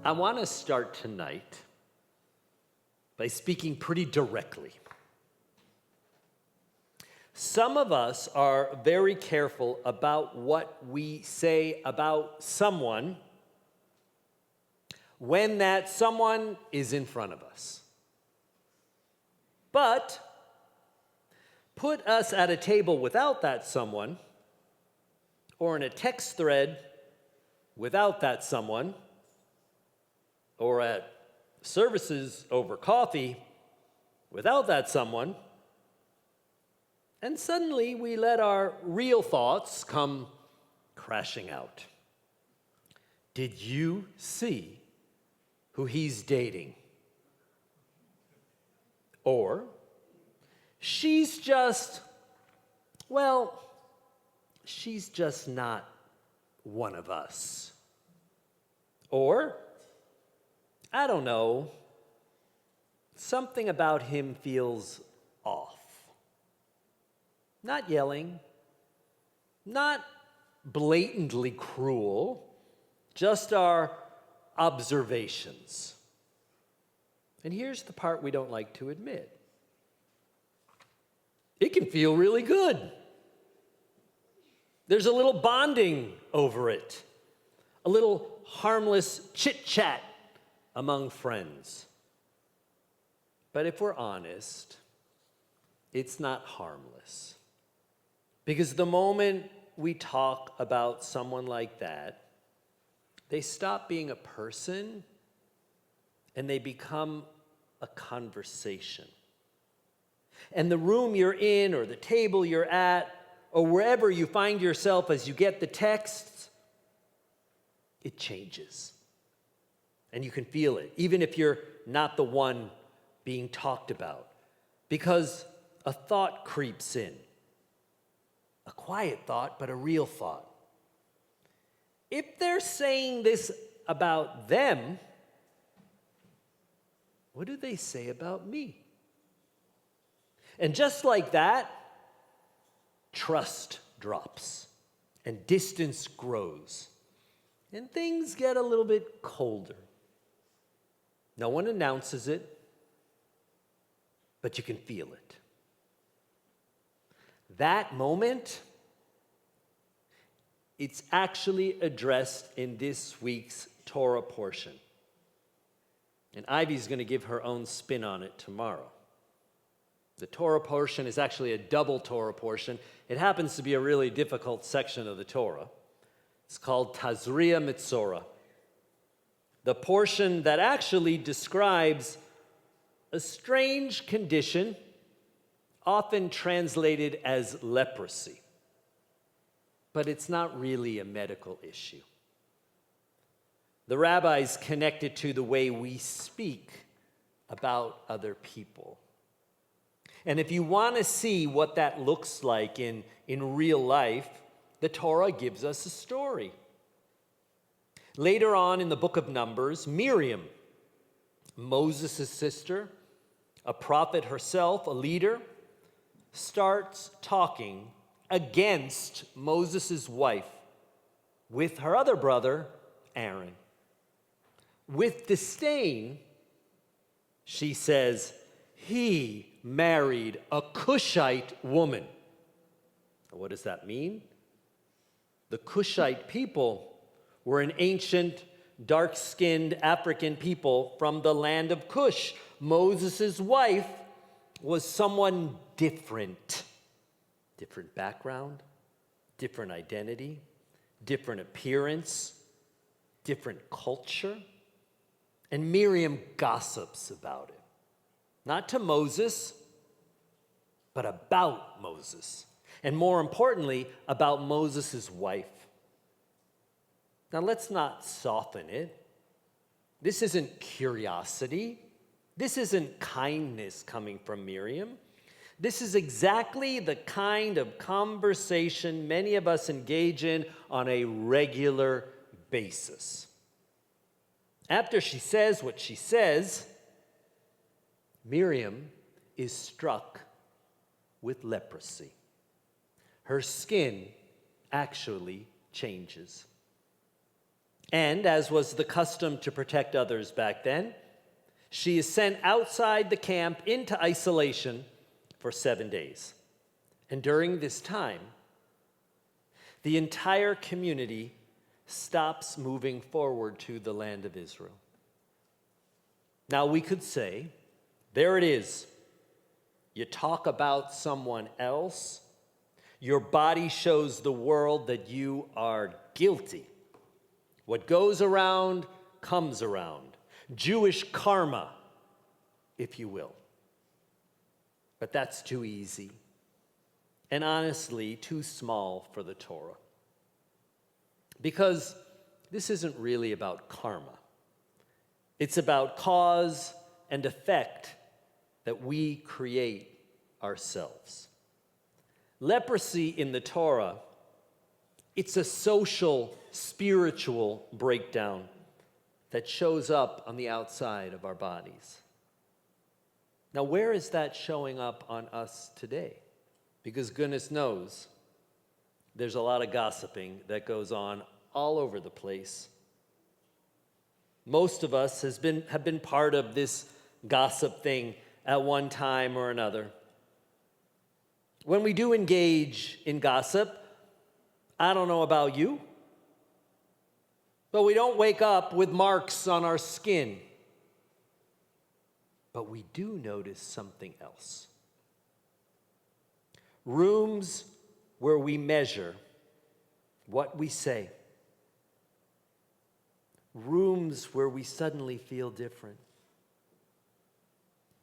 I want to start tonight by speaking pretty directly. Some of us are very careful about what we say about someone when that someone is in front of us. But put us at a table without that someone, or in a text thread without that someone, or at services over coffee without that someone, and suddenly we let our real thoughts come crashing out. Did you see who he's dating? Or, she's just not one of us. Or, I don't know, something about him feels off. Not yelling, not blatantly cruel, just our observations. And here's the part we don't like to admit. It can feel really good. There's a little bonding over it, a little harmless chit-chat among friends. But if we're honest, it's not harmless. Because the moment we talk about someone like that, they stop being a person and they become a conversation. And the room you're in, or the table you're at, or wherever you find yourself as you get the texts, it changes. And you can feel it, even if you're not the one being talked about, because a thought creeps in. A quiet thought, but a real thought. If they're saying this about them, what do they say about me? And just like that, trust drops and distance grows and things get a little bit colder. No one announces it, but you can feel it. That moment, it's actually addressed in this week's Torah portion. And Ivy's going to give her own spin on it tomorrow. The Torah portion is actually a double Torah portion. It happens to be a really difficult section of the Torah. It's called Tazria Metzora. The portion that actually describes a strange condition, often translated as leprosy. But it's not really a medical issue. The rabbis connect it to the way we speak about other people. And if you want to see what that looks like in real life, the Torah gives us a story. Later on in the book of Numbers, Miriam, Moses' sister, a prophet herself, a leader, starts talking against Moses' wife with her other brother, Aaron. With disdain, she says, he married a Cushite woman. What does that mean? The Cushite people were an ancient, dark-skinned African people from the land of Cush. Moses' wife was someone different. Different background, different identity, different appearance, different culture. And Miriam gossips about it. Not to Moses, but about Moses. And more importantly, about Moses' wife. Now let's not soften it. This isn't curiosity. This isn't kindness coming from Miriam. This is exactly the kind of conversation many of us engage in on a regular basis. After she says what she says, Miriam is struck with leprosy. Her skin actually changes. And as was the custom to protect others back then, she is sent outside the camp into isolation for 7 days. And during this time, the entire community stops moving forward to the land of Israel. Now we could say, there it is. You talk about someone else, your body shows the world that you are guilty. What goes around comes around. Jewish karma, if you will. But that's too easy, and honestly, too small for the Torah. Because this isn't really about karma. It's about cause and effect that we create ourselves. Leprosy in the Torah, it's a social, spiritual breakdown that shows up on the outside of our bodies. Now, where is that showing up on us today? Because goodness knows, there's a lot of gossiping that goes on all over the place. Most of us have been part of this gossip thing at one time or another. When we do engage in gossip, I don't know about you, but we don't wake up with marks on our skin. But we do notice something else. Rooms where we measure what we say. Rooms where we suddenly feel different.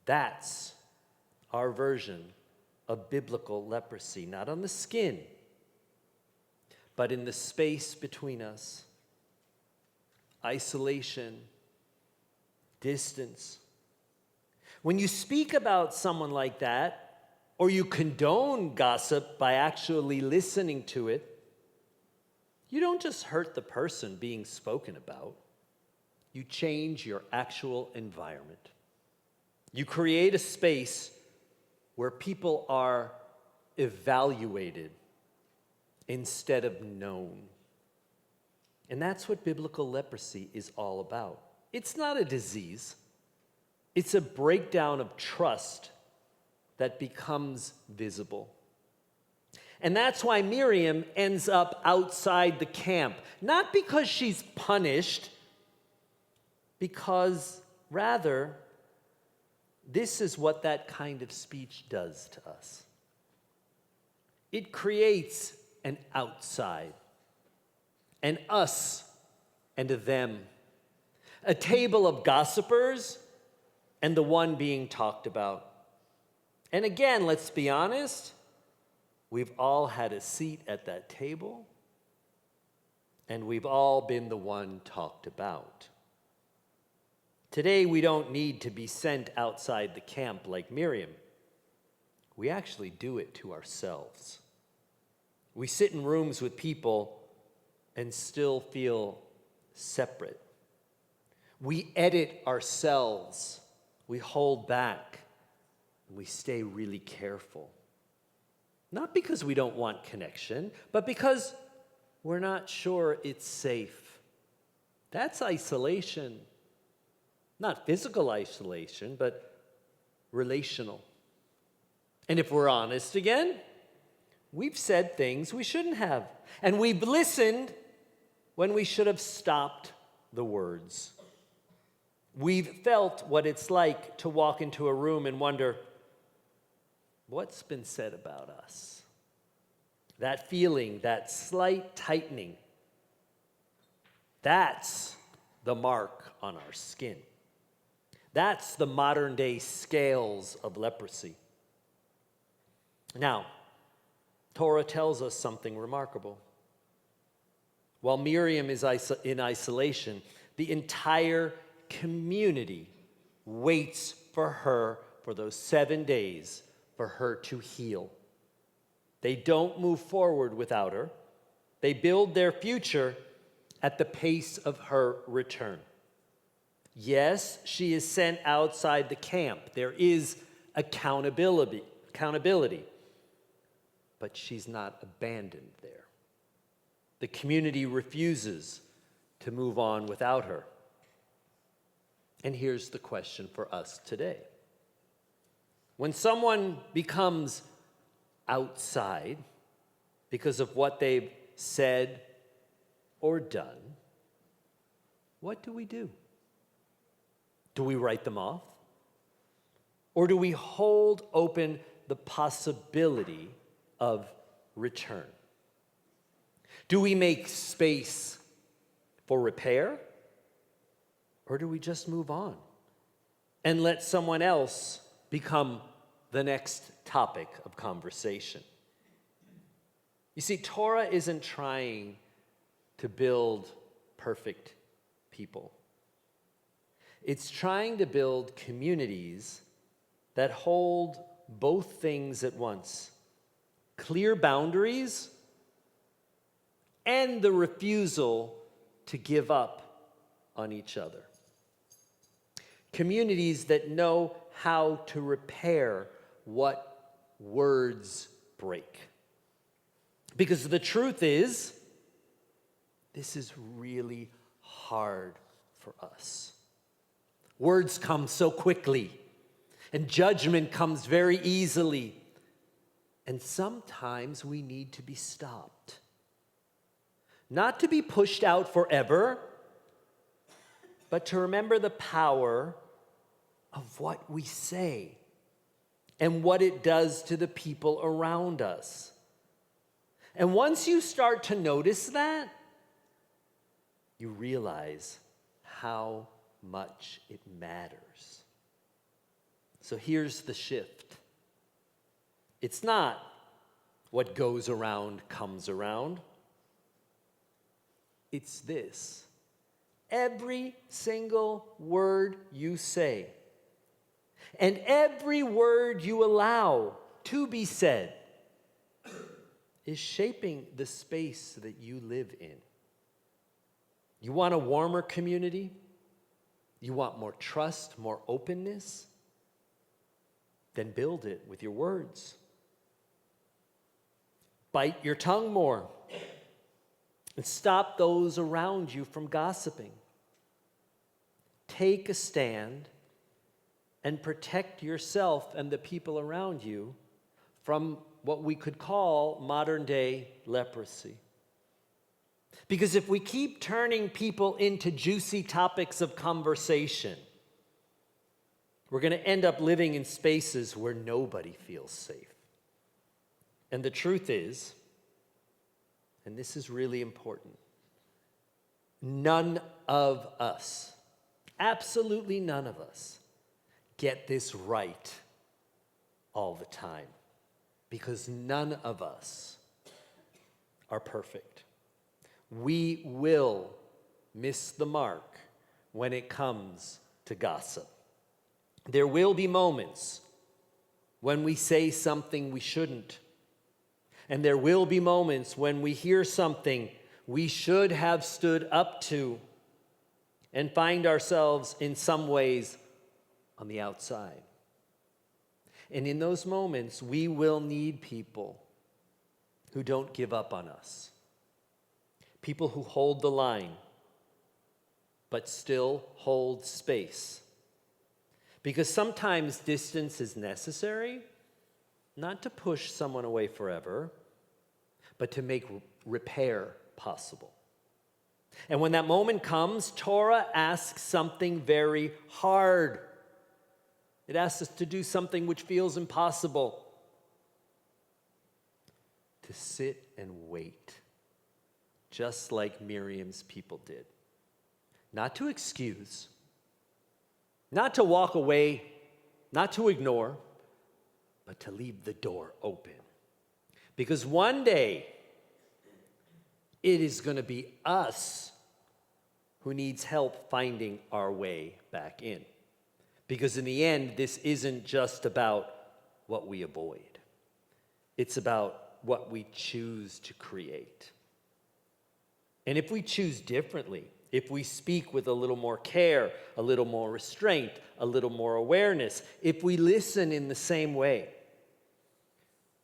That's our version of biblical leprosy, not on the skin, but in the space between us. Isolation, distance. When you speak about someone like that, or you condone gossip by actually listening to it, you don't just hurt the person being spoken about. You change your actual environment. You create a space where people are evaluated instead of known. And that's what biblical leprosy is all about. It's not a disease. It's a breakdown of trust that becomes visible. And that's why Miriam ends up outside the camp. Not because she's punished, because rather, this is what that kind of speech does to us. It creates an outside, an us and a them, a table of gossipers and the one being talked about. And again, let's be honest, we've all had a seat at that table, and we've all been the one talked about. Today, we don't need to be sent outside the camp like Miriam. We actually do it to ourselves. We sit in rooms with people and still feel separate. We edit ourselves. We hold back. We stay really careful. Not because we don't want connection, but because we're not sure it's safe. That's isolation. Not physical isolation, but relational. And if we're honest again, we've said things we shouldn't have. And we've listened when we should have stopped the words. We've felt what it's like to walk into a room and wonder, what's been said about us? That feeling, that slight tightening, that's the mark on our skin. That's the modern day scales of leprosy. Now, Torah tells us something remarkable. While Miriam is in isolation, the entire community waits for her for those 7 days for her to heal. They don't move forward without her. They build their future at the pace of her return. Yes, she is sent outside the camp. There is accountability, but she's not abandoned there. The community refuses to move on without her. And here's the question for us today. When someone becomes outside because of what they've said or done, what do we do? Do we write them off? Or do we hold open the possibility of return? Do we make space for repair? Or do we just move on and let someone else become the next topic of conversation? You see, Torah isn't trying to build perfect people. It's trying to build communities that hold both things at once: clear boundaries and the refusal to give up on each other. Communities that know how to repair what words break. Because the truth is, this is really hard for us. Words come so quickly, and judgment comes very easily. And sometimes we need to be stopped. Not to be pushed out forever, but to remember the power of what we say and what it does to the people around us. And once you start to notice that, you realize how much it matters. So here's the shift. It's not what goes around comes around. It's this: every single word you say and every word you allow to be said is shaping the space that you live in. You want a warmer community? You want more trust, more openness? Then build it with your words. Bite your tongue more and stop those around you from gossiping. Take a stand and protect yourself and the people around you from what we could call modern-day leprosy. Because if we keep turning people into juicy topics of conversation, we're going to end up living in spaces where nobody feels safe. And the truth is, and this is really important, none of us, absolutely none of us, get this right all the time. Because none of us are perfect. We will miss the mark when it comes to gossip. There will be moments when we say something we shouldn't. And there will be moments when we hear something we should have stood up to and find ourselves in some ways on the outside. And in those moments, we will need people who don't give up on us. People who hold the line, but still hold space. Because sometimes distance is necessary, not to push someone away forever, but to make repair possible. And when that moment comes, Torah asks something very hard. It asks us to do something which feels impossible. To sit and wait, just like Miriam's people did. Not to excuse, not to walk away, not to ignore, but to leave the door open. Because one day, it is going to be us who needs help finding our way back in. Because in the end, this isn't just about what we avoid. It's about what we choose to create. And if we choose differently, if we speak with a little more care, a little more restraint, a little more awareness, if we listen in the same way,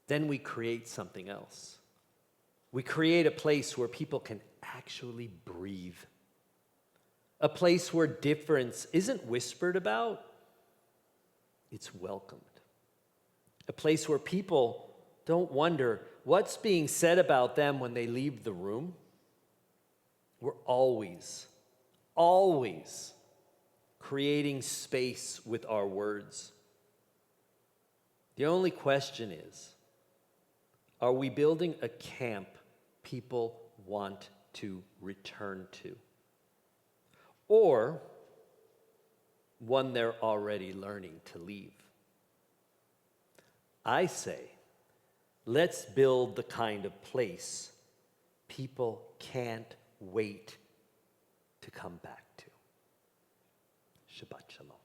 then we create something else. We create a place where people can actually breathe A place where difference isn't whispered about, it's welcomed. A place where people don't wonder what's being said about them when they leave the room. We're always creating space with our words. The only question is, are we building a camp people want to return to? Or one they're already learning to leave? I say, let's build the kind of place people can't wait to come back to. Shabbat Shalom.